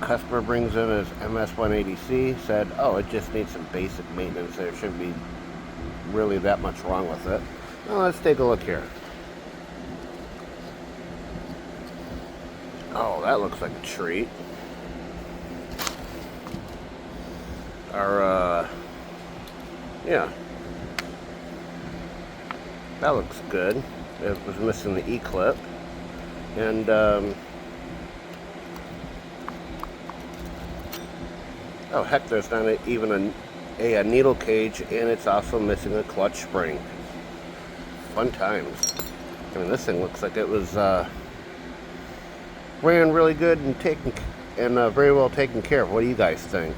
Customer brings in his MS-180C, said, oh, it just needs some basic maintenance. There shouldn't be really that much wrong with it. Well, let's take a look here. Oh, that looks like a treat. Our, yeah. That looks good. It was missing the E-clip. And, oh, heck, there's not even a needle cage, and it's also missing a clutch spring. Fun times. I mean, this thing looks like it was ran really good and very well taken care of. What do you guys think?